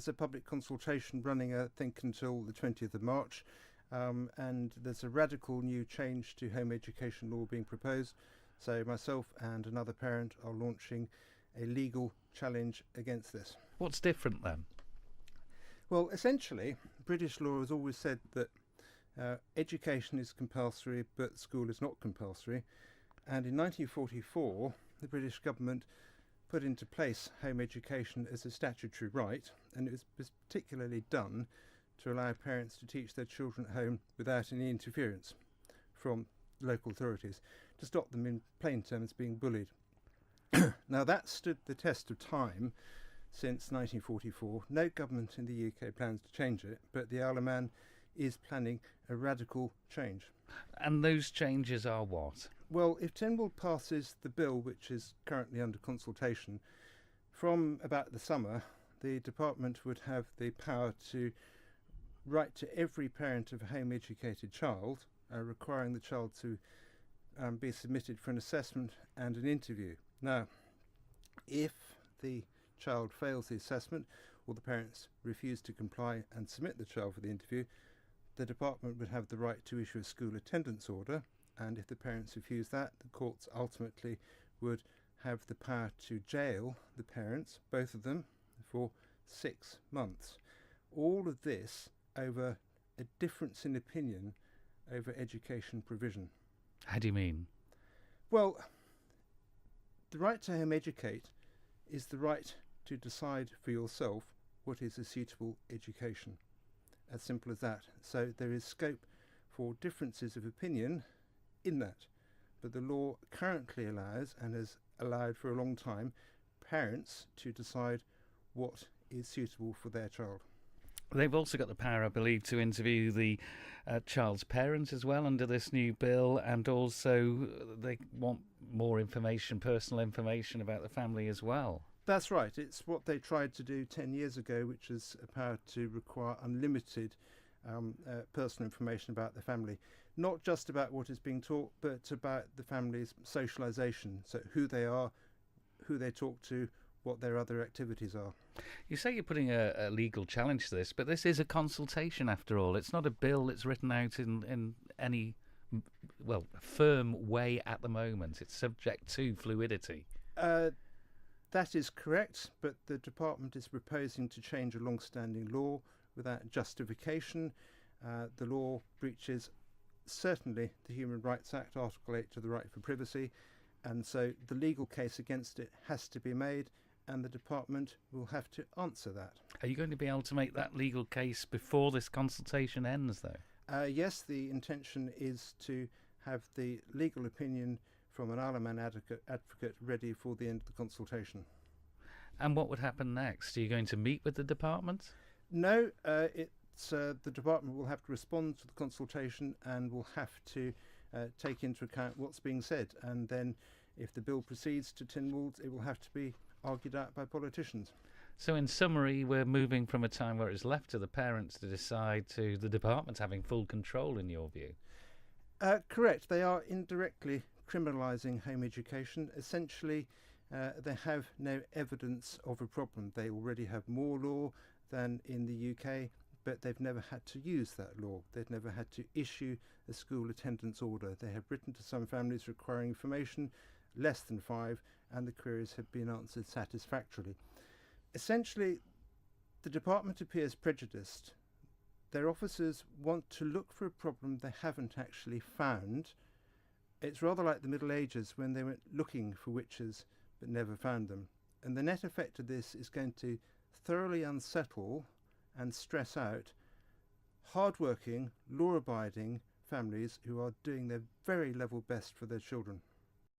there's a public consultation running, I think, until the 20th of March, and there's a radical new change to home education law being proposed. So myself and another parent are launching a legal challenge against this. What's different then? Well, essentially, British law has always said that education is compulsory, but school is not compulsory. And in 1944, the British government put into place home education as a statutory right, and it was particularly done to allow parents to teach their children at home without any interference from local authorities, to stop them, in plain terms, being bullied. Now, that stood the test of time since 1944. No government in the UK plans to change it, but the Isle of Man is planning a radical change. And those changes are what? Well, if Tynwald passes the bill, which is currently under consultation, from about the summer, the department would have the power to write to every parent of a home-educated child, requiring the child to be submitted for an assessment and an interview. Now, if the child fails the assessment, or the parents refuse to comply and submit the child for the interview, the department would have the right to issue a school attendance order, and if the parents refuse that, the courts ultimately would have the power to jail the parents, both of them, for 6 months. All of this over a difference in opinion over education provision. How do you mean? Well, the right to home educate is the right to decide for yourself what is a suitable education. As simple as that. So there is scope for differences of opinion in that. But the law currently allows, and has allowed for a long time, parents to decide what is suitable for their child. They've also got the power, I believe, to interview the child's parents as well under this new bill, and also they want more information, personal information about the family as well. That's right. It's what they tried to do 10 years ago, which is a power to require unlimited personal information about the family. Not just about what is being taught, but about the family's socialisation. So who they are, who they talk to, what their other activities are. You say you're putting a legal challenge to this, but this is a consultation after all. It's not a bill that's written out in any, firm way at the moment. It's subject to fluidity. That is correct, but the department is proposing to change a long-standing law without justification. The law breaches certainly the Human Rights Act, Article 8, to the right for privacy, and so the legal case against it has to be made, and the department will have to answer that. Are you going to be able to make that legal case before this consultation ends, though? Yes, the intention is to have the legal opinion from an Isle of Man advocate ready for the end of the consultation. And what would happen next? Are you going to meet with the department? No, the department will have to respond to the consultation and will have to take into account what's being said. And then if the bill proceeds to Tynwald, it will have to be argued out by politicians. So in summary, we're moving from a time where it's left to the parents to decide to the department having full control, in your view? Correct. They are indirectly criminalising home education. Essentially, they have no evidence of a problem. They already have more law than in the UK, but they've never had to use that law. They've never had to issue a school attendance order. They have written to some families requiring information, less than 5, and the queries have been answered satisfactorily. Essentially, the department appears prejudiced. Their officers want to look for a problem they haven't actually found. It's rather like the Middle Ages when they went looking for witches but never found them. And the net effect of this is going to thoroughly unsettle and stress out hard-working, law-abiding families who are doing their very level best for their children.